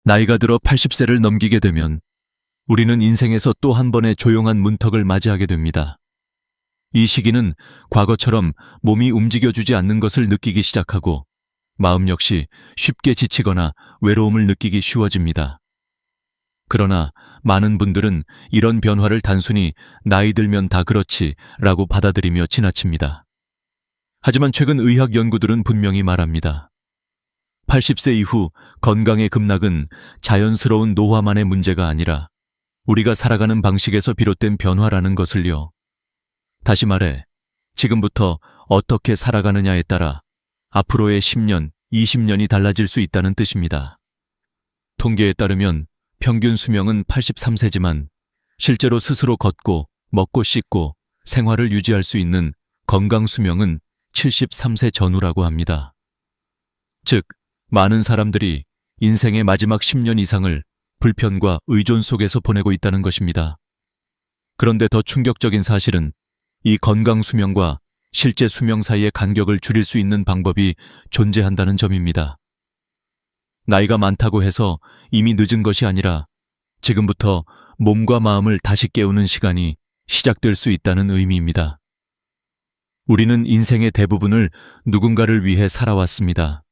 나이가 들어 80세를 넘기게 되면 우리는 인생에서 또 한 번의 조용한 문턱을 맞이하게 됩니다. 이 시기는 과거처럼 몸이 움직여주지 않는 것을 느끼기 시작하고 마음 역시 쉽게 지치거나 외로움을 느끼기 쉬워집니다. 그러나 많은 분들은 이런 변화를 단순히 나이 들면 다 그렇지 라고 받아들이며 지나칩니다. 하지만 최근 의학 연구들은 분명히 말합니다. 80세 이후 건강의 급락은 자연스러운 노화만의 문제가 아니라 우리가 살아가는 방식에서 비롯된 변화라는 것을요. 다시 말해, 지금부터 어떻게 살아가느냐에 따라 앞으로의 10년, 20년이 달라질 수 있다는 뜻입니다. 통계에 따르면 평균 수명은 83세지만 실제로 스스로 걷고 먹고 씻고 생활을 유지할 수 있는 건강 수명은 73세 전후라고 합니다. 즉, 많은 사람들이 인생의 마지막 10년 이상을 불편과 의존 속에서 보내고 있다는 것입니다. 그런데 더 충격적인 사실은 이 건강 수명과 실제 수명 사이의 간격을 줄일 수 있는 방법이 존재한다는 점입니다. 나이가 많다고 해서 이미 늦은 것이 아니라 지금부터 몸과 마음을 다시 깨우는 시간이 시작될 수 있다는 의미입니다. 우리는 인생의 대부분을 누군가를 위해 살아왔습니다.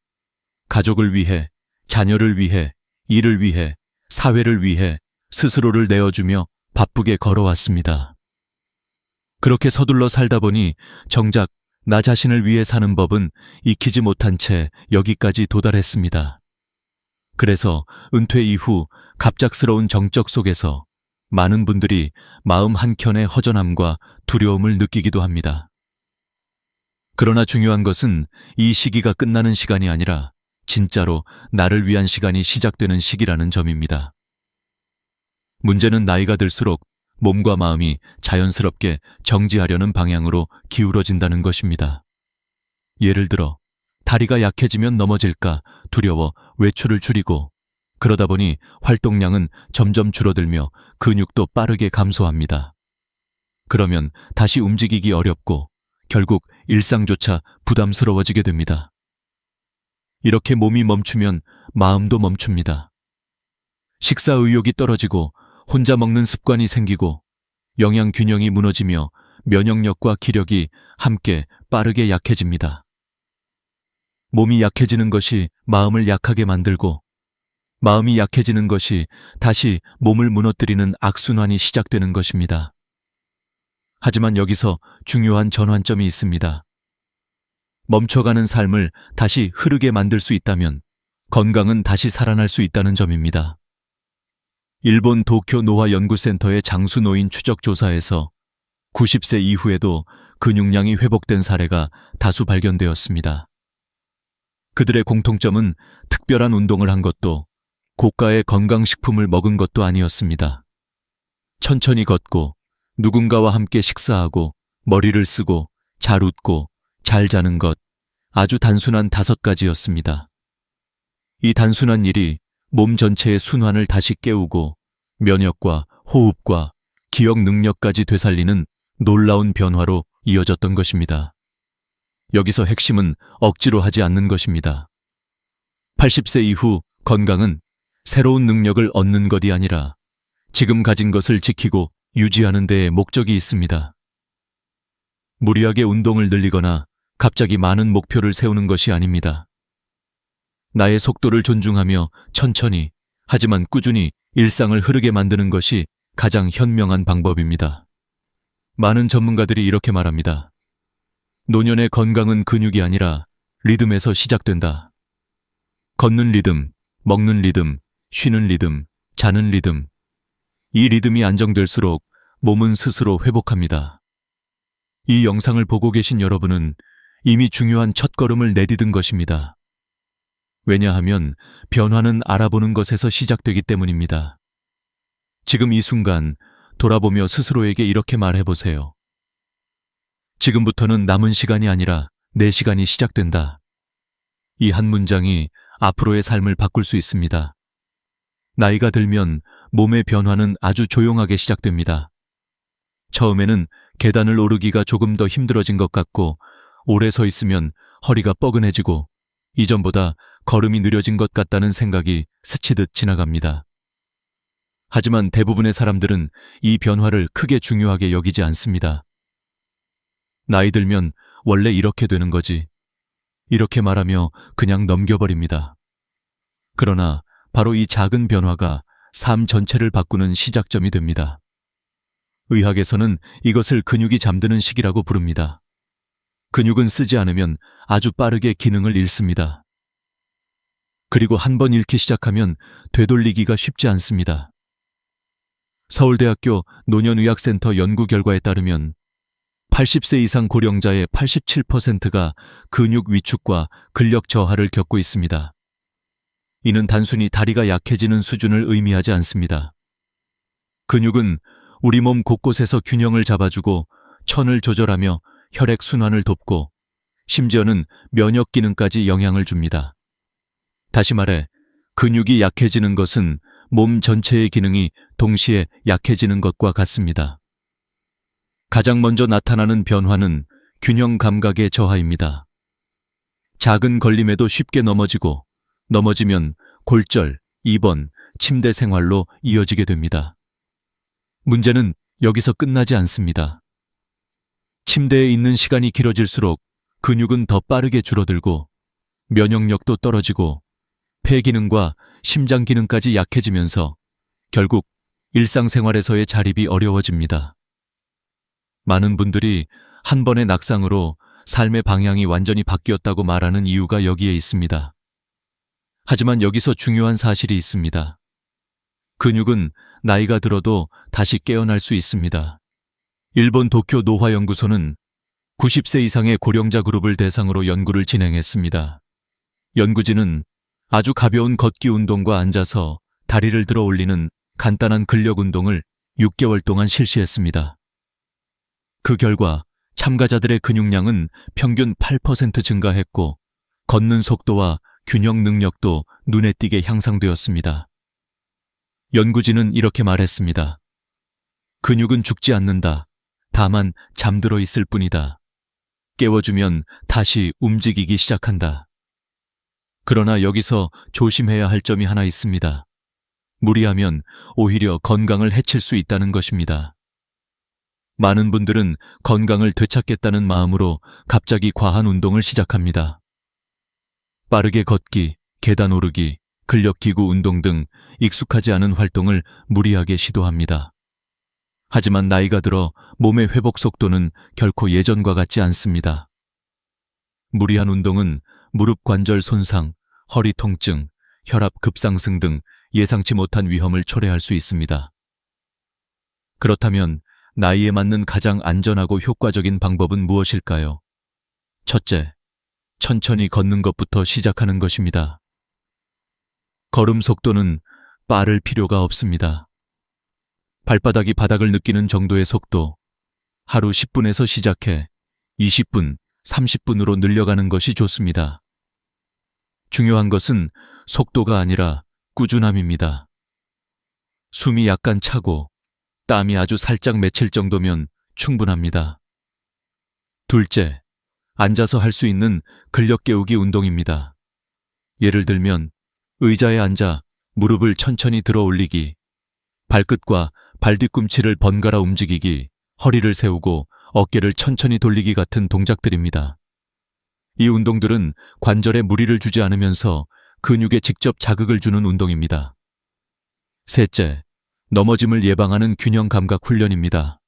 가족을 위해, 자녀를 위해, 일을 위해, 사회를 위해 스스로를 내어주며 바쁘게 걸어왔습니다. 그렇게 서둘러 살다 보니 정작 나 자신을 위해 사는 법은 익히지 못한 채 여기까지 도달했습니다. 그래서 은퇴 이후 갑작스러운 정적 속에서 많은 분들이 마음 한켠의 허전함과 두려움을 느끼기도 합니다. 그러나 중요한 것은 이 시기가 끝나는 시간이 아니라 진짜로 나를 위한 시간이 시작되는 시기라는 점입니다. 문제는 나이가 들수록 몸과 마음이 자연스럽게 정지하려는 방향으로 기울어진다는 것입니다. 예를 들어 다리가 약해지면 넘어질까 두려워 외출을 줄이고 그러다 보니 활동량은 점점 줄어들며 근육도 빠르게 감소합니다. 그러면 다시 움직이기 어렵고 결국 일상조차 부담스러워지게 됩니다. 이렇게 몸이 멈추면 마음도 멈춥니다. 식사 의욕이 떨어지고 혼자 먹는 습관이 생기고 영양 균형이 무너지며 면역력과 기력이 함께 빠르게 약해집니다. 몸이 약해지는 것이 마음을 약하게 만들고 마음이 약해지는 것이 다시 몸을 무너뜨리는 악순환이 시작되는 것입니다. 하지만 여기서 중요한 전환점이 있습니다. 멈춰가는 삶을 다시 흐르게 만들 수 있다면 건강은 다시 살아날 수 있다는 점입니다. 일본 도쿄 노화연구센터의 장수 노인 추적 조사에서 90세 이후에도 근육량이 회복된 사례가 다수 발견되었습니다. 그들의 공통점은 특별한 운동을 한 것도 고가의 건강식품을 먹은 것도 아니었습니다. 천천히 걷고 누군가와 함께 식사하고 머리를 쓰고 잘 웃고 잘 자는 것, 아주 단순한 5가지였습니다. 이 단순한 일이 몸 전체의 순환을 다시 깨우고 면역과 호흡과 기억 능력까지 되살리는 놀라운 변화로 이어졌던 것입니다. 여기서 핵심은 억지로 하지 않는 것입니다. 80세 이후 건강은 새로운 능력을 얻는 것이 아니라 지금 가진 것을 지키고 유지하는 데에 목적이 있습니다. 무리하게 운동을 늘리거나 갑자기 많은 목표를 세우는 것이 아닙니다. 나의 속도를 존중하며 천천히 하지만 꾸준히 일상을 흐르게 만드는 것이 가장 현명한 방법입니다. 많은 전문가들이 이렇게 말합니다. 노년의 건강은 근육이 아니라 리듬에서 시작된다. 걷는 리듬, 먹는 리듬, 쉬는 리듬, 자는 리듬. 이 리듬이 안정될수록 몸은 스스로 회복합니다. 이 영상을 보고 계신 여러분은 이미 중요한 첫걸음을 내디딘 것입니다. 왜냐하면 변화는 알아보는 것에서 시작되기 때문입니다. 지금 이 순간 돌아보며 스스로에게 이렇게 말해보세요. 지금부터는 남은 시간이 아니라 내 시간이 시작된다. 이 한 문장이 앞으로의 삶을 바꿀 수 있습니다. 나이가 들면 몸의 변화는 아주 조용하게 시작됩니다. 처음에는 계단을 오르기가 조금 더 힘들어진 것 같고 오래 서 있으면 허리가 뻐근해지고 이전보다 걸음이 느려진 것 같다는 생각이 스치듯 지나갑니다. 하지만 대부분의 사람들은 이 변화를 크게 중요하게 여기지 않습니다. 나이 들면 원래 이렇게 되는 거지. 이렇게 말하며 그냥 넘겨버립니다. 그러나 바로 이 작은 변화가 삶 전체를 바꾸는 시작점이 됩니다. 의학에서는 이것을 근육이 잠드는 시기라고 부릅니다. 근육은 쓰지 않으면 아주 빠르게 기능을 잃습니다. 그리고 한 번 잃기 시작하면 되돌리기가 쉽지 않습니다. 서울대학교 노년의학센터 연구 결과에 따르면 80세 이상 고령자의 87%가 근육 위축과 근력 저하를 겪고 있습니다. 이는 단순히 다리가 약해지는 수준을 의미하지 않습니다. 근육은 우리 몸 곳곳에서 균형을 잡아주고 천을 조절하며 혈액 순환을 돕고 심지어는 면역 기능까지 영향을 줍니다. 다시 말해, 근육이 약해지는 것은 몸 전체의 기능이 동시에 약해지는 것과 같습니다. 가장 먼저 나타나는 변화는 균형 감각의 저하입니다. 작은 걸림에도 쉽게 넘어지면 골절, 입원, 침대 생활로 이어지게 됩니다. 문제는 여기서 끝나지 않습니다. 침대에 있는 시간이 길어질수록 근육은 더 빠르게 줄어들고 면역력도 떨어지고 폐 기능과 심장 기능까지 약해지면서 결국 일상생활에서의 자립이 어려워집니다. 많은 분들이 한 번의 낙상으로 삶의 방향이 완전히 바뀌었다고 말하는 이유가 여기에 있습니다. 하지만 여기서 중요한 사실이 있습니다. 근육은 나이가 들어도 다시 깨어날 수 있습니다. 일본 도쿄 노화연구소는 90세 이상의 고령자 그룹을 대상으로 연구를 진행했습니다. 연구진은 아주 가벼운 걷기 운동과 앉아서 다리를 들어 올리는 간단한 근력 운동을 6개월 동안 실시했습니다. 그 결과 참가자들의 근육량은 평균 8% 증가했고 걷는 속도와 균형 능력도 눈에 띄게 향상되었습니다. 연구진은 이렇게 말했습니다. 근육은 죽지 않는다. 다만 잠들어 있을 뿐이다. 깨워주면 다시 움직이기 시작한다. 그러나 여기서 조심해야 할 점이 하나 있습니다. 무리하면 오히려 건강을 해칠 수 있다는 것입니다. 많은 분들은 건강을 되찾겠다는 마음으로 갑자기 과한 운동을 시작합니다. 빠르게 걷기, 계단 오르기, 근력기구 운동 등 익숙하지 않은 활동을 무리하게 시도합니다. 하지만 나이가 들어 몸의 회복 속도는 결코 예전과 같지 않습니다. 무리한 운동은 무릎 관절 손상, 허리 통증, 혈압 급상승 등 예상치 못한 위험을 초래할 수 있습니다. 그렇다면 나이에 맞는 가장 안전하고 효과적인 방법은 무엇일까요? 첫째, 천천히 걷는 것부터 시작하는 것입니다. 걸음 속도는 빠를 필요가 없습니다. 발바닥이 바닥을 느끼는 정도의 속도, 하루 10분에서 시작해 20분, 30분으로 늘려가는 것이 좋습니다. 중요한 것은 속도가 아니라 꾸준함입니다. 숨이 약간 차고 땀이 아주 살짝 맺힐 정도면 충분합니다. 둘째, 앉아서 할 수 있는 근력 깨우기 운동입니다. 예를 들면 의자에 앉아 무릎을 천천히 들어 올리기, 발끝과 발뒤꿈치를 번갈아 움직이기, 허리를 세우고 어깨를 천천히 돌리기 같은 동작들입니다. 이 운동들은 관절에 무리를 주지 않으면서 근육에 직접 자극을 주는 운동입니다. 셋째, 넘어짐을 예방하는 균형 감각 훈련입니다.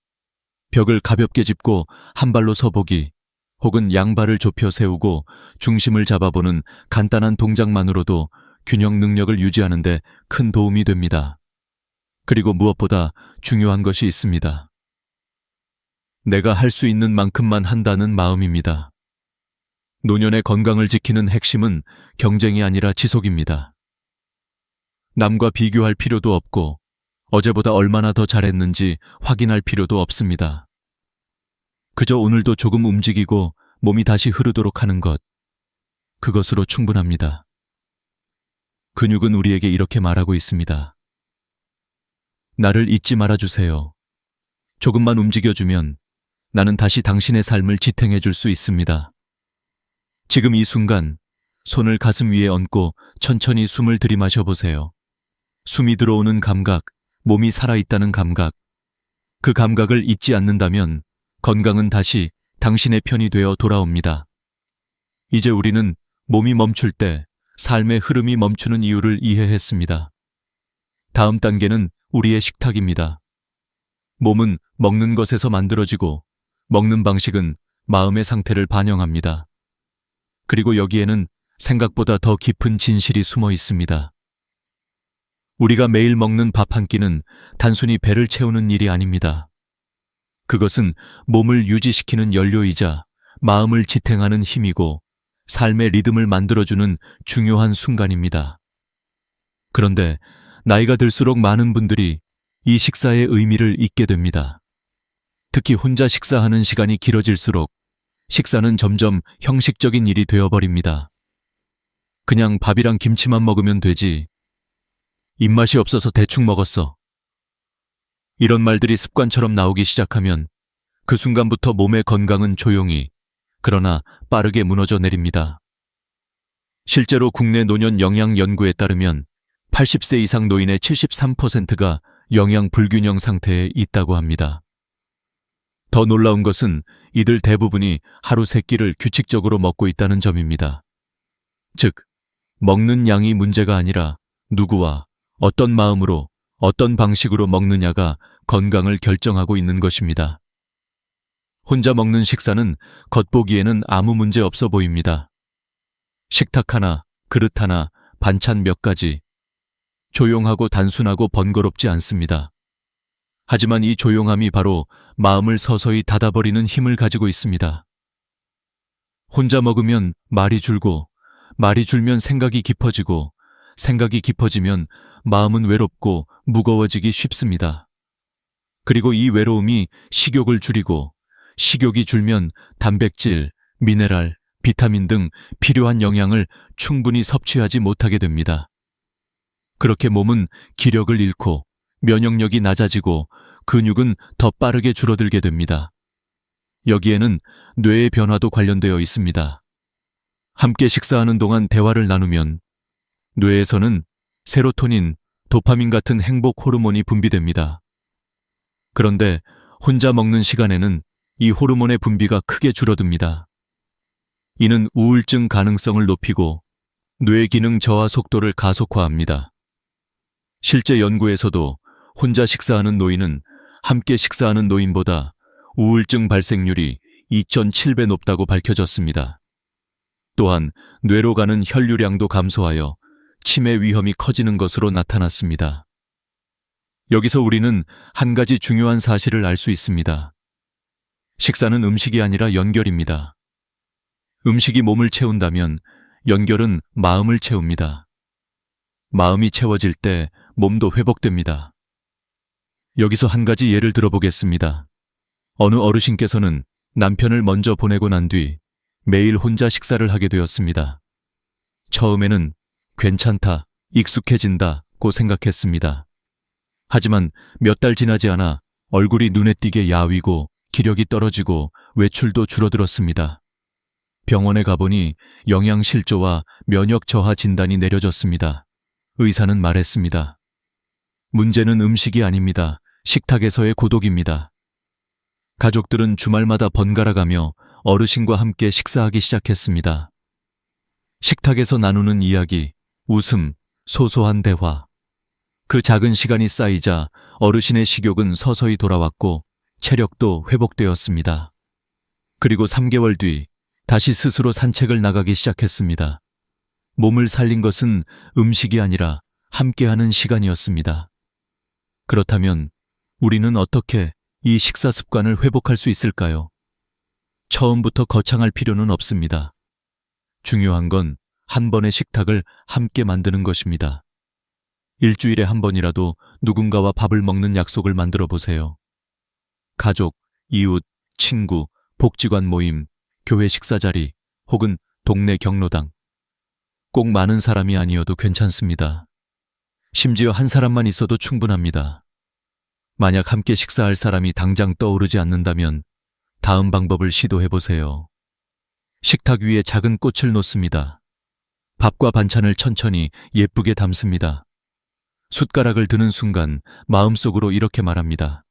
벽을 가볍게 짚고 한 발로 서보기, 혹은 양발을 좁혀 세우고 중심을 잡아보는 간단한 동작만으로도 균형 능력을 유지하는 데 큰 도움이 됩니다. 그리고 무엇보다 중요한 것이 있습니다. 내가 할 수 있는 만큼만 한다는 마음입니다. 노년의 건강을 지키는 핵심은 경쟁이 아니라 지속입니다. 남과 비교할 필요도 없고 어제보다 얼마나 더 잘했는지 확인할 필요도 없습니다. 그저 오늘도 조금 움직이고 몸이 다시 흐르도록 하는 것, 그것으로 충분합니다. 근육은 우리에게 이렇게 말하고 있습니다. 나를 잊지 말아주세요. 조금만 움직여주면 나는 다시 당신의 삶을 지탱해 줄 수 있습니다. 지금 이 순간 손을 가슴 위에 얹고 천천히 숨을 들이마셔 보세요. 숨이 들어오는 감각, 몸이 살아있다는 감각. 그 감각을 잊지 않는다면 건강은 다시 당신의 편이 되어 돌아옵니다. 이제 우리는 몸이 멈출 때 삶의 흐름이 멈추는 이유를 이해했습니다. 다음 단계는 우리의 식탁입니다. 몸은 먹는 것에서 만들어지고 먹는 방식은 마음의 상태를 반영합니다. 그리고 여기에는 생각보다 더 깊은 진실이 숨어 있습니다. 우리가 매일 먹는 밥 한 끼는 단순히 배를 채우는 일이 아닙니다. 그것은 몸을 유지시키는 연료이자 마음을 지탱하는 힘이고 삶의 리듬을 만들어주는 중요한 순간입니다. 그런데 나이가 들수록 많은 분들이 이 식사의 의미를 잊게 됩니다. 특히 혼자 식사하는 시간이 길어질수록 식사는 점점 형식적인 일이 되어버립니다. 그냥 밥이랑 김치만 먹으면 되지. 입맛이 없어서 대충 먹었어. 이런 말들이 습관처럼 나오기 시작하면 그 순간부터 몸의 건강은 조용히, 그러나 빠르게 무너져 내립니다. 실제로 국내 노년 영양 연구에 따르면 80세 이상 노인의 73%가 영양 불균형 상태에 있다고 합니다. 더 놀라운 것은 이들 대부분이 하루 3끼를 규칙적으로 먹고 있다는 점입니다. 즉, 먹는 양이 문제가 아니라 누구와 어떤 마음으로 어떤 방식으로 먹느냐가 건강을 결정하고 있는 것입니다. 혼자 먹는 식사는 겉보기에는 아무 문제 없어 보입니다. 식탁 하나, 그릇 하나, 반찬 몇 가지. 조용하고 단순하고 번거롭지 않습니다. 하지만 이 조용함이 바로 마음을 서서히 닫아버리는 힘을 가지고 있습니다. 혼자 먹으면 말이 줄고, 말이 줄면 생각이 깊어지고, 생각이 깊어지면 마음은 외롭고 무거워지기 쉽습니다. 그리고 이 외로움이 식욕을 줄이고, 식욕이 줄면 단백질, 미네랄, 비타민 등 필요한 영양을 충분히 섭취하지 못하게 됩니다. 그렇게 몸은 기력을 잃고 면역력이 낮아지고 근육은 더 빠르게 줄어들게 됩니다. 여기에는 뇌의 변화도 관련되어 있습니다. 함께 식사하는 동안 대화를 나누면 뇌에서는 세로토닌, 도파민 같은 행복 호르몬이 분비됩니다. 그런데 혼자 먹는 시간에는 이 호르몬의 분비가 크게 줄어듭니다. 이는 우울증 가능성을 높이고 뇌 기능 저하 속도를 가속화합니다. 실제 연구에서도 혼자 식사하는 노인은 함께 식사하는 노인보다 우울증 발생률이 2.7배 높다고 밝혀졌습니다. 또한 뇌로 가는 혈류량도 감소하여 치매 위험이 커지는 것으로 나타났습니다. 여기서 우리는 한 가지 중요한 사실을 알 수 있습니다. 식사는 음식이 아니라 연결입니다. 음식이 몸을 채운다면 연결은 마음을 채웁니다. 마음이 채워질 때 몸도 회복됩니다. 여기서 한 가지 예를 들어보겠습니다. 어느 어르신께서는 남편을 먼저 보내고 난 뒤 매일 혼자 식사를 하게 되었습니다. 처음에는 괜찮다, 익숙해진다고 생각했습니다. 하지만 몇 달 지나지 않아 얼굴이 눈에 띄게 야위고 기력이 떨어지고 외출도 줄어들었습니다. 병원에 가보니 영양실조와 면역 저하 진단이 내려졌습니다. 의사는 말했습니다. 문제는 음식이 아닙니다. 식탁에서의 고독입니다. 가족들은 주말마다 번갈아가며 어르신과 함께 식사하기 시작했습니다. 식탁에서 나누는 이야기, 웃음, 소소한 대화. 그 작은 시간이 쌓이자 어르신의 식욕은 서서히 돌아왔고 체력도 회복되었습니다. 그리고 3개월 뒤 다시 스스로 산책을 나가기 시작했습니다. 몸을 살린 것은 음식이 아니라 함께하는 시간이었습니다. 그렇다면 우리는 어떻게 이 식사 습관을 회복할 수 있을까요? 처음부터 거창할 필요는 없습니다. 중요한 건 한 번의 식탁을 함께 만드는 것입니다. 일주일에 한 번이라도 누군가와 밥을 먹는 약속을 만들어 보세요. 가족, 이웃, 친구, 복지관 모임, 교회 식사자리, 혹은 동네 경로당. 꼭 많은 사람이 아니어도 괜찮습니다. 심지어 한 사람만 있어도 충분합니다. 만약 함께 식사할 사람이 당장 떠오르지 않는다면 다음 방법을 시도해 보세요. 식탁 위에 작은 꽃을 놓습니다. 밥과 반찬을 천천히 예쁘게 담습니다. 숟가락을 드는 순간 마음속으로 이렇게 말합니다.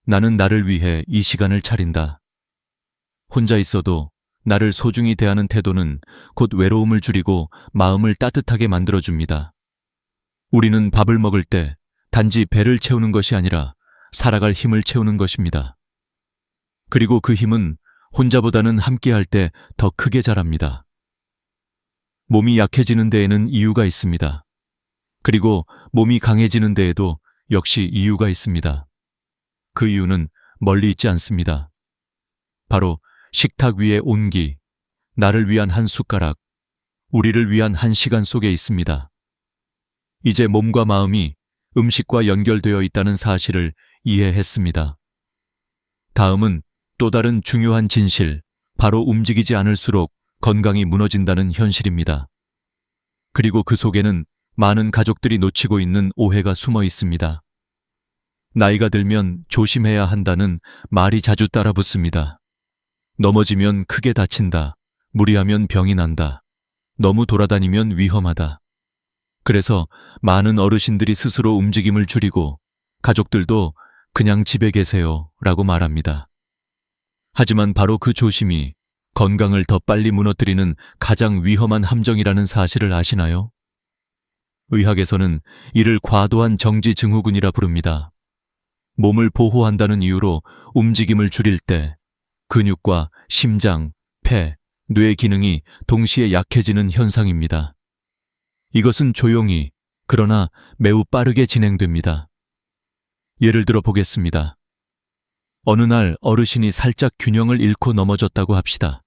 나는 나를 위해 이 시간을 차린다. 혼자 있어도 나를 소중히 대하는 태도는 곧 외로움을 줄이고 마음을 따뜻하게 만들어줍니다. 우리는 밥을 먹을 때 단지 배를 채우는 것이 아니라 살아갈 힘을 채우는 것입니다. 그리고 그 힘은 혼자보다는 함께할 때 더 크게 자랍니다. 몸이 약해지는 데에는 이유가 있습니다. 그리고 몸이 강해지는 데에도 역시 이유가 있습니다. 그 이유는 멀리 있지 않습니다. 바로 식탁 위의 온기, 나를 위한 한 숟가락, 우리를 위한 한 시간 속에 있습니다. 이제 몸과 마음이 음식과 연결되어 있다는 사실을 이해했습니다. 다음은 또 다른 중요한 진실, 바로 움직이지 않을수록 건강이 무너진다는 현실입니다. 그리고 그 속에는 많은 가족들이 놓치고 있는 오해가 숨어 있습니다. 나이가 들면 조심해야 한다는 말이 자주 따라붙습니다. 넘어지면 크게 다친다. 무리하면 병이 난다. 너무 돌아다니면 위험하다. 그래서 많은 어르신들이 스스로 움직임을 줄이고 가족들도 그냥 집에 계세요 라고 말합니다. 하지만 바로 그 조심이 건강을 더 빨리 무너뜨리는 가장 위험한 함정이라는 사실을 아시나요? 의학에서는 이를 과도한 정지 증후군이라 부릅니다. 몸을 보호한다는 이유로 움직임을 줄일 때 근육과 심장, 폐, 뇌 기능이 동시에 약해지는 현상입니다. 이것은 조용히, 그러나 매우 빠르게 진행됩니다. 예를 들어 보겠습니다. 어느 날 어르신이 살짝 균형을 잃고 넘어졌다고 합시다.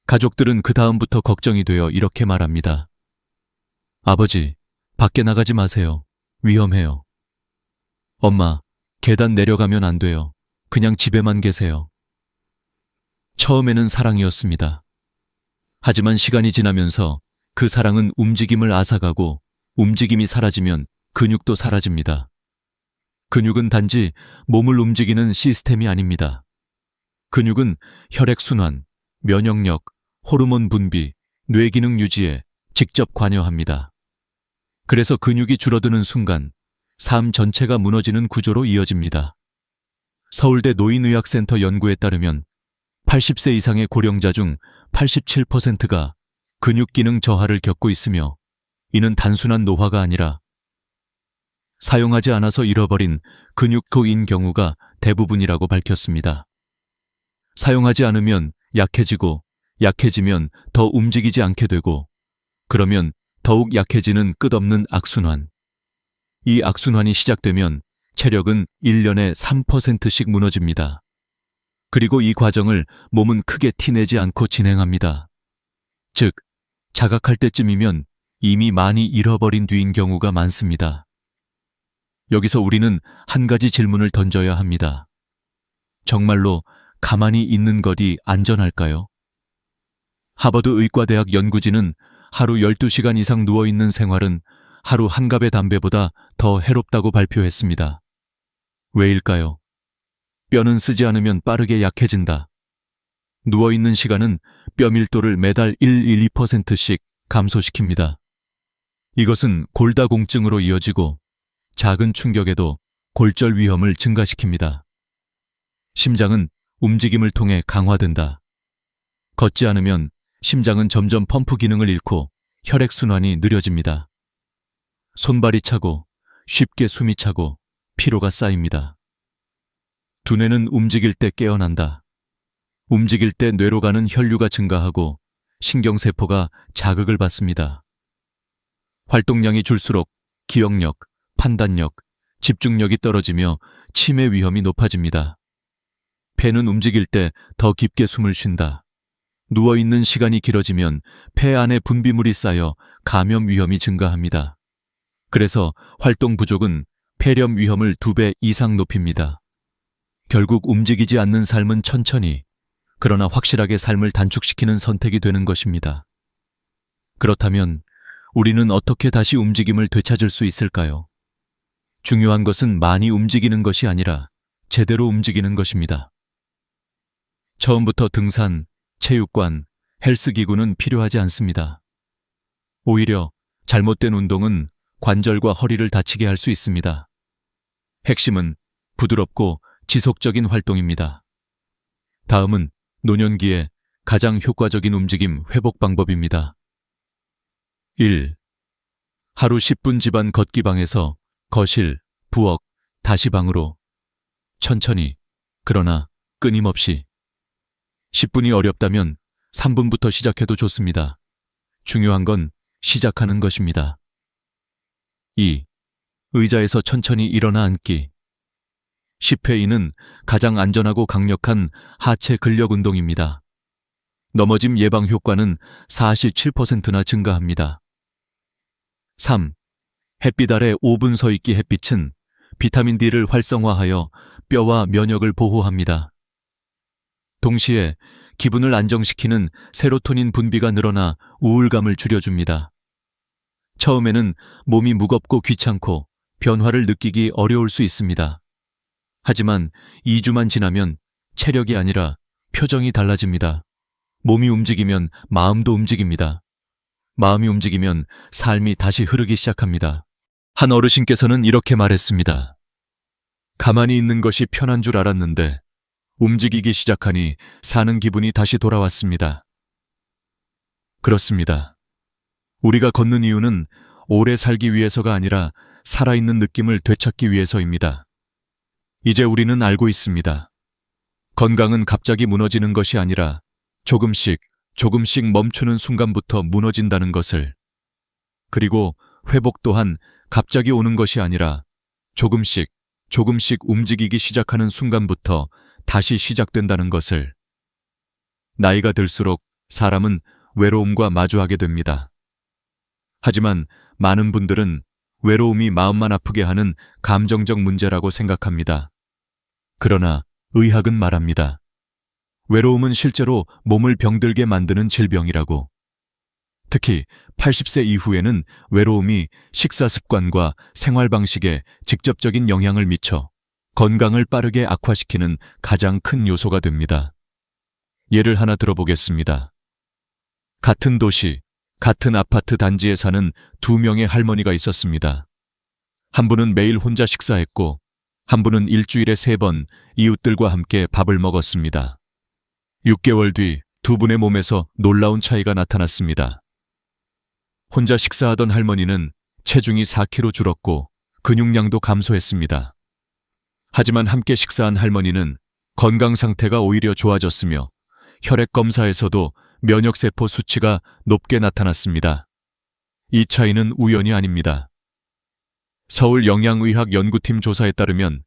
가족들은 그 다음부터 걱정이 되어 이렇게 말합니다. 아버지, 밖에 나가지 마세요. 위험해요. 엄마, 계단 내려가면 안 돼요. 그냥 집에만 계세요. 처음에는 사랑이었습니다. 하지만 시간이 지나면서 그 사랑은 움직임을 앗아가고 움직임이 사라지면 근육도 사라집니다. 근육은 단지 몸을 움직이는 시스템이 아닙니다. 근육은 혈액순환, 면역력, 호르몬 분비, 뇌기능 유지에 직접 관여합니다. 그래서 근육이 줄어드는 순간 삶 전체가 무너지는 구조로 이어집니다. 서울대 노인의학센터 연구에 따르면 80세 이상의 고령자 중 87%가 근육 기능 저하를 겪고 있으며 이는 단순한 노화가 아니라 사용하지 않아서 잃어버린 근육토인 경우가 대부분이라고 밝혔습니다. 사용하지 않으면 약해지고 약해지면 더 움직이지 않게 되고 그러면 더욱 약해지는 끝없는 악순환. 이 악순환이 시작되면 체력은 1년에 3%씩 무너집니다. 그리고 이 과정을 몸은 크게 티내지 않고 진행합니다. 즉, 자각할 때쯤이면 이미 많이 잃어버린 뒤인 경우가 많습니다. 여기서 우리는 한 가지 질문을 던져야 합니다. 정말로 가만히 있는 것이 안전할까요? 하버드 의과대학 연구진은 하루 12시간 이상 누워있는 생활은 하루 한 갑의 담배보다 더 해롭다고 발표했습니다. 왜일까요? 뼈는 쓰지 않으면 빠르게 약해진다. 누워있는 시간은 뼈 밀도를 매달 1-2%씩 감소시킵니다. 이것은 골다공증으로 이어지고 작은 충격에도 골절 위험을 증가시킵니다. 심장은 움직임을 통해 강화된다. 걷지 않으면 심장은 점점 펌프 기능을 잃고 혈액순환이 느려집니다. 손발이 차고 쉽게 숨이 차고 피로가 쌓입니다. 두뇌는 움직일 때 깨어난다. 움직일 때 뇌로 가는 혈류가 증가하고 신경세포가 자극을 받습니다. 활동량이 줄수록 기억력, 판단력, 집중력이 떨어지며 치매 위험이 높아집니다. 폐는 움직일 때 더 깊게 숨을 쉰다. 누워있는 시간이 길어지면 폐 안에 분비물이 쌓여 감염 위험이 증가합니다. 그래서 활동 부족은 폐렴 위험을 2배 이상 높입니다. 결국 움직이지 않는 삶은 천천히, 그러나 확실하게 삶을 단축시키는 선택이 되는 것입니다. 그렇다면 우리는 어떻게 다시 움직임을 되찾을 수 있을까요? 중요한 것은 많이 움직이는 것이 아니라 제대로 움직이는 것입니다. 처음부터 등산, 체육관, 헬스기구는 필요하지 않습니다. 오히려 잘못된 운동은 관절과 허리를 다치게 할 수 있습니다. 핵심은 부드럽고 지속적인 활동입니다. 다음은 노년기에 가장 효과적인 움직임 회복 방법입니다. 1. 하루 10분 집안 걷기 방에서 거실, 부엌, 다시 방으로 천천히, 그러나 끊임없이. 10분이 어렵다면 3분부터 시작해도 좋습니다. 중요한 건 시작하는 것입니다. 2. 의자에서 천천히 일어나 앉기. 10회 이는 가장 안전하고 강력한 하체 근력 운동입니다. 넘어짐 예방 효과는 47%나 증가합니다. 3. 햇빛 아래 5분 서 있기. 햇빛은 비타민 D를 활성화하여 뼈와 면역을 보호합니다. 동시에 기분을 안정시키는 세로토닌 분비가 늘어나 우울감을 줄여줍니다. 처음에는 몸이 무겁고 귀찮고 변화를 느끼기 어려울 수 있습니다. 하지만 2주만 지나면 체력이 아니라 표정이 달라집니다. 몸이 움직이면 마음도 움직입니다. 마음이 움직이면 삶이 다시 흐르기 시작합니다. 한 어르신께서는 이렇게 말했습니다. 가만히 있는 것이 편한 줄 알았는데 움직이기 시작하니 사는 기분이 다시 돌아왔습니다. 그렇습니다. 우리가 걷는 이유는 오래 살기 위해서가 아니라 살아있는 느낌을 되찾기 위해서입니다. 이제 우리는 알고 있습니다. 건강은 갑자기 무너지는 것이 아니라 조금씩 멈추는 순간부터 무너진다는 것을. 그리고 회복 또한 갑자기 오는 것이 아니라 조금씩 움직이기 시작하는 순간부터 다시 시작된다는 것을. 나이가 들수록 사람은 외로움과 마주하게 됩니다. 하지만 많은 분들은 외로움이 마음만 아프게 하는 감정적 문제라고 생각합니다. 그러나 의학은 말합니다. 외로움은 실제로 몸을 병들게 만드는 질병이라고. 특히 80세 이후에는 외로움이 식사 습관과 생활 방식에 직접적인 영향을 미쳐 건강을 빠르게 악화시키는 가장 큰 요소가 됩니다. 예를 하나 들어보겠습니다. 같은 도시, 같은 아파트 단지에 사는 2명의 할머니가 있었습니다. 한 분은 매일 혼자 식사했고, 한 분은 일주일에 3번 이웃들과 함께 밥을 먹었습니다. 6개월 뒤 2분의 몸에서 놀라운 차이가 나타났습니다. 혼자 식사하던 할머니는 체중이 4kg 줄었고 근육량도 감소했습니다. 하지만 함께 식사한 할머니는 건강 상태가 오히려 좋아졌으며 혈액 검사에서도 면역세포 수치가 높게 나타났습니다. 이 차이는 우연이 아닙니다. 서울 영양의학연구팀 조사에 따르면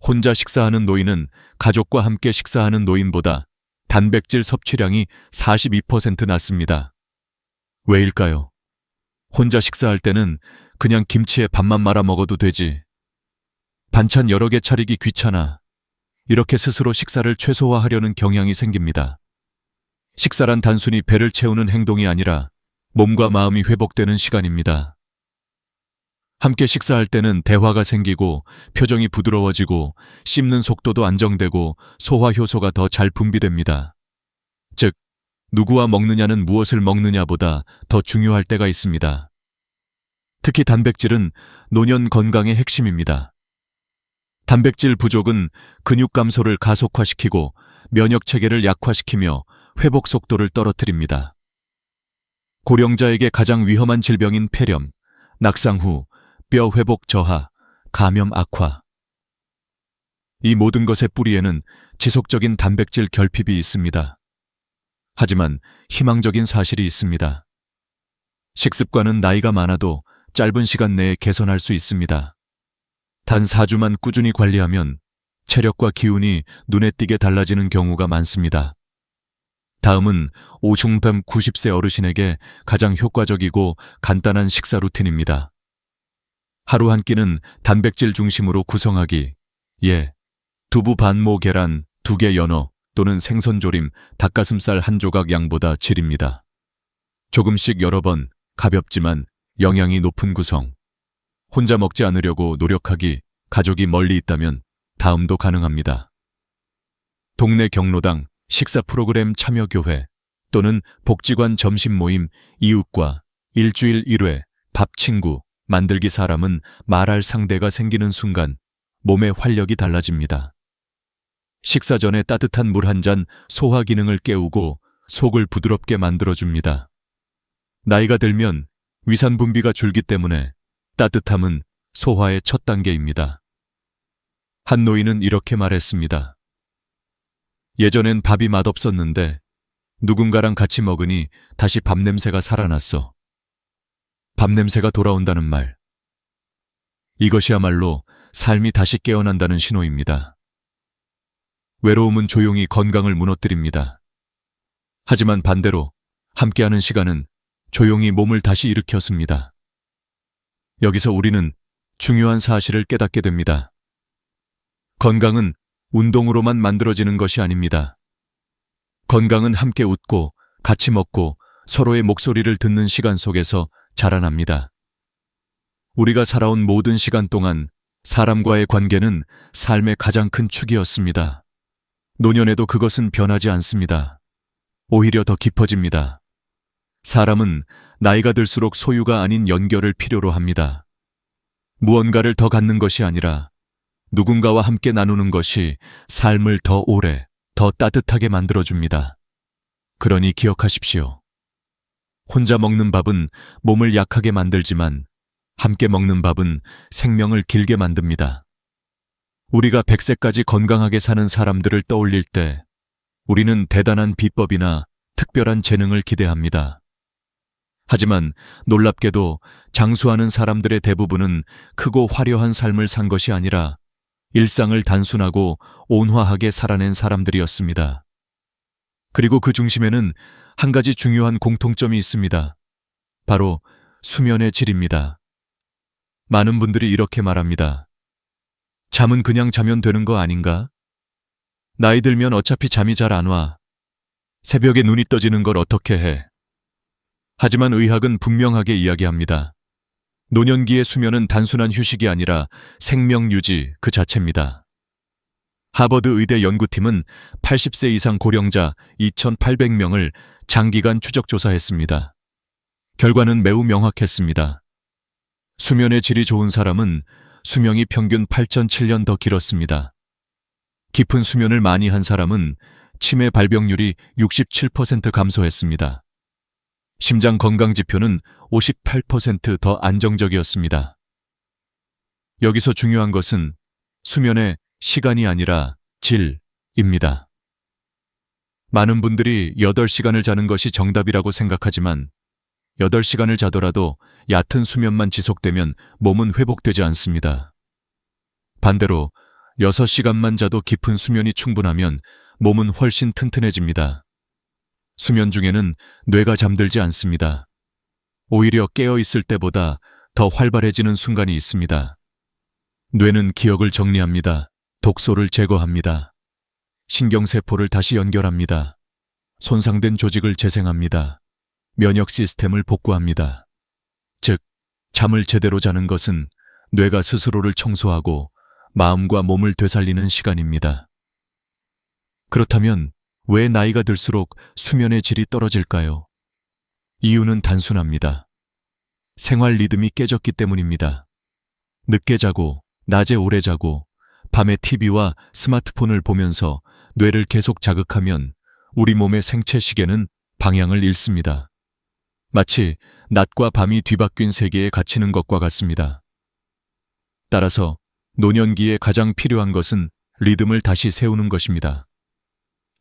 혼자 식사하는 노인은 가족과 함께 식사하는 노인보다 단백질 섭취량이 42% 낮습니다. 왜일까요? 혼자 식사할 때는 그냥 김치에 밥만 말아 먹어도 되지. 반찬 여러 개 차리기 귀찮아. 이렇게 스스로 식사를 최소화하려는 경향이 생깁니다. 식사란 단순히 배를 채우는 행동이 아니라 몸과 마음이 회복되는 시간입니다. 함께 식사할 때는 대화가 생기고 표정이 부드러워지고 씹는 속도도 안정되고 소화 효소가 더 잘 분비됩니다. 즉, 누구와 먹느냐는 무엇을 먹느냐보다 더 중요할 때가 있습니다. 특히 단백질은 노년 건강의 핵심입니다. 단백질 부족은 근육 감소를 가속화시키고 면역 체계를 약화시키며 회복 속도를 떨어뜨립니다. 고령자에게 가장 위험한 질병인 폐렴, 낙상 후 뼈 회복 저하, 감염 악화. 이 모든 것의 뿌리에는 지속적인 단백질 결핍이 있습니다. 하지만 희망적인 사실이 있습니다. 식습관은 나이가 많아도 짧은 시간 내에 개선할 수 있습니다. 단 4주만 꾸준히 관리하면 체력과 기운이 눈에 띄게 달라지는 경우가 많습니다. 다음은 90세 어르신에게 가장 효과적이고 간단한 식사 루틴입니다. 하루 한 끼는 단백질 중심으로 구성하기. 예, 두부 반모 계란 2개 연어 또는 생선조림, 닭가슴살 1조각 양보다 질입니다. 조금씩 여러 번, 가볍지만 영양이 높은 구성. 혼자 먹지 않으려고 노력하기, 가족이 멀리 있다면 다음도 가능합니다. 동네 경로당, 식사 프로그램 참여 교회, 또는 복지관 점심 모임, 이웃과 일주일 1회, 밥 친구, 만들기 사람은 말할 상대가 생기는 순간 몸의 활력이 달라집니다. 식사 전에 따뜻한 물 한 잔 소화 기능을 깨우고 속을 부드럽게 만들어줍니다. 나이가 들면 위산 분비가 줄기 때문에 따뜻함은 소화의 첫 단계입니다. 한 노인은 이렇게 말했습니다. 예전엔 밥이 맛없었는데 누군가랑 같이 먹으니 다시 밥 냄새가 살아났어. 밥 냄새가 돌아온다는 말. 이것이야말로 삶이 다시 깨어난다는 신호입니다. 외로움은 조용히 건강을 무너뜨립니다. 하지만 반대로 함께하는 시간은 조용히 몸을 다시 일으켰습니다. 여기서 우리는 중요한 사실을 깨닫게 됩니다. 건강은 운동으로만 만들어지는 것이 아닙니다. 건강은 함께 웃고 같이 먹고 서로의 목소리를 듣는 시간 속에서 자라납니다. 우리가 살아온 모든 시간 동안 사람과의 관계는 삶의 가장 큰 축이었습니다. 노년에도 그것은 변하지 않습니다. 오히려 더 깊어집니다. 사람은 나이가 들수록 소유가 아닌 연결을 필요로 합니다. 무언가를 더 갖는 것이 아니라 누군가와 함께 나누는 것이 삶을 더 오래, 더 따뜻하게 만들어줍니다. 그러니 기억하십시오. 혼자 먹는 밥은 몸을 약하게 만들지만 함께 먹는 밥은 생명을 길게 만듭니다. 우리가 100세까지 건강하게 사는 사람들을 떠올릴 때 우리는 대단한 비법이나 특별한 재능을 기대합니다. 하지만 놀랍게도 장수하는 사람들의 대부분은 크고 화려한 삶을 산 것이 아니라 일상을 단순하고 온화하게 살아낸 사람들이었습니다. 그리고 그 중심에는 한 가지 중요한 공통점이 있습니다. 바로 수면의 질입니다. 많은 분들이 이렇게 말합니다. 잠은 그냥 자면 되는 거 아닌가? 나이 들면 어차피 잠이 잘 안 와. 새벽에 눈이 떠지는 걸 어떻게 해? 하지만 의학은 분명하게 이야기합니다. 노년기의 수면은 단순한 휴식이 아니라 생명 유지 그 자체입니다. 하버드 의대 연구팀은 80세 이상 고령자 2,800명을 장기간 추적 조사했습니다. 결과는 매우 명확했습니다. 수면의 질이 좋은 사람은 수명이 평균 8.7년 더 길었습니다. 깊은 수면을 많이 한 사람은 치매 발병률이 67% 감소했습니다. 심장 건강 지표는 58% 더 안정적이었습니다. 여기서 중요한 것은 수면의 시간이 아니라 질입니다. 많은 분들이 8시간을 자는 것이 정답이라고 생각하지만 8시간을 자더라도 얕은 수면만 지속되면 몸은 회복되지 않습니다. 반대로 6시간만 자도 깊은 수면이 충분하면 몸은 훨씬 튼튼해집니다. 수면 중에는 뇌가 잠들지 않습니다. 오히려 깨어 있을 때보다 더 활발해지는 순간이 있습니다. 뇌는 기억을 정리합니다. 독소를 제거합니다. 신경세포를 다시 연결합니다. 손상된 조직을 재생합니다. 면역 시스템을 복구합니다. 즉, 잠을 제대로 자는 것은 뇌가 스스로를 청소하고 마음과 몸을 되살리는 시간입니다. 그렇다면 왜 나이가 들수록 수면의 질이 떨어질까요? 이유는 단순합니다. 생활 리듬이 깨졌기 때문입니다. 늦게 자고, 낮에 오래 자고, 밤에 TV와 스마트폰을 보면서 뇌를 계속 자극하면 우리 몸의 생체 시계는 방향을 잃습니다. 마치 낮과 밤이 뒤바뀐 세계에 갇히는 것과 같습니다. 따라서 노년기에 가장 필요한 것은 리듬을 다시 세우는 것입니다.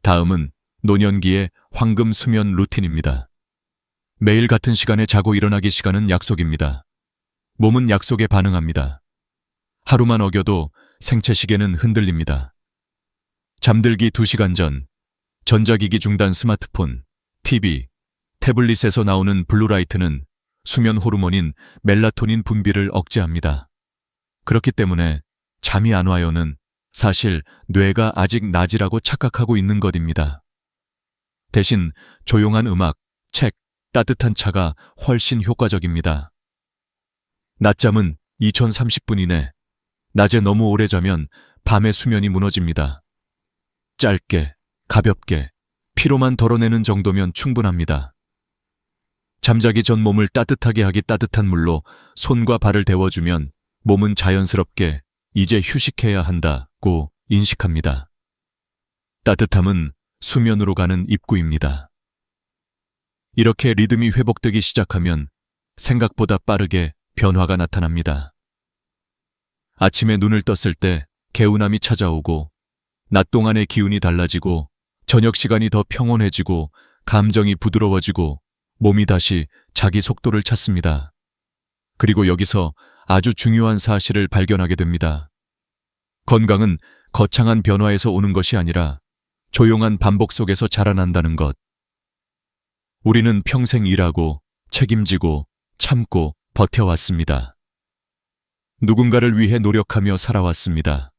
다음은 노년기의 황금 수면 루틴입니다. 매일 같은 시간에 자고 일어나기 시간은 약속입니다. 몸은 약속에 반응합니다. 하루만 어겨도 생체 시계는 흔들립니다. 잠들기 2시간 전, 전자기기 중단 스마트폰, TV, 태블릿에서 나오는 블루라이트는 수면 호르몬인 멜라토닌 분비를 억제합니다. 그렇기 때문에 잠이 안 와요는 사실 뇌가 아직 낮이라고 착각하고 있는 것입니다. 대신 조용한 음악, 책, 따뜻한 차가 훨씬 효과적입니다. 낮잠은 2030분 이내, 낮에 너무 오래 자면 밤에 수면이 무너집니다. 짧게, 가볍게, 피로만 덜어내는 정도면 충분합니다. 잠자기 전 몸을 따뜻하게 하기 따뜻한 물로 손과 발을 데워주면 몸은 자연스럽게 이제 휴식해야 한다고 인식합니다. 따뜻함은 수면으로 가는 입구입니다. 이렇게 리듬이 회복되기 시작하면 생각보다 빠르게 변화가 나타납니다. 아침에 눈을 떴을 때 개운함이 찾아오고, 낮 동안의 기운이 달라지고, 저녁 시간이 더 평온해지고, 감정이 부드러워지고, 몸이 다시 자기 속도를 찾습니다. 그리고 여기서 아주 중요한 사실을 발견하게 됩니다. 건강은 거창한 변화에서 오는 것이 아니라 조용한 반복 속에서 자라난다는 것. 우리는 평생 일하고 책임지고 참고 버텨왔습니다. 누군가를 위해 노력하며 살아왔습니다.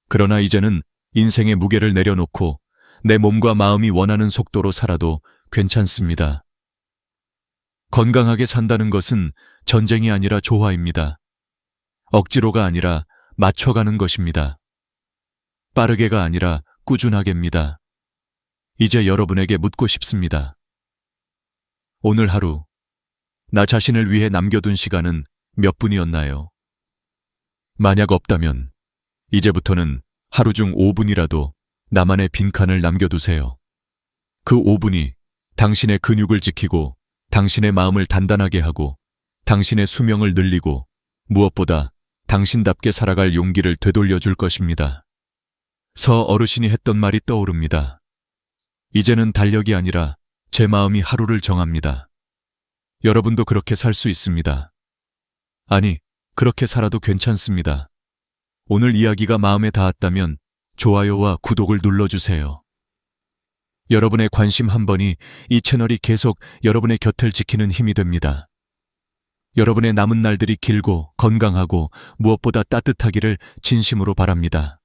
그러나 이제는 인생의 무게를 내려놓고 내 몸과 마음이 원하는 속도로 살아도 괜찮습니다. 건강하게 산다는 것은 전쟁이 아니라 조화입니다. 억지로가 아니라 맞춰가는 것입니다. 빠르게가 아니라 꾸준하게입니다. 이제 여러분에게 묻고 싶습니다. 오늘 하루, 나 자신을 위해 남겨둔 시간은 몇 분이었나요? 만약 없다면, 이제부터는 하루 중 5분이라도 나만의 빈칸을 남겨두세요. 그 5분이 당신의 근육을 지키고, 당신의 마음을 단단하게 하고, 당신의 수명을 늘리고, 무엇보다 당신답게 살아갈 용기를 되돌려줄 것입니다. 서 어르신이 했던 말이 떠오릅니다. 이제는 달력이 아니라 제 마음이 하루를 정합니다. 여러분도 그렇게 살 수 있습니다. 아니, 그렇게 살아도 괜찮습니다. 오늘 이야기가 마음에 닿았다면 좋아요와 구독을 눌러주세요. 여러분의 관심 한 번이 이 채널이 계속 여러분의 곁을 지키는 힘이 됩니다. 여러분의 남은 날들이 길고 건강하고 무엇보다 따뜻하기를 진심으로 바랍니다.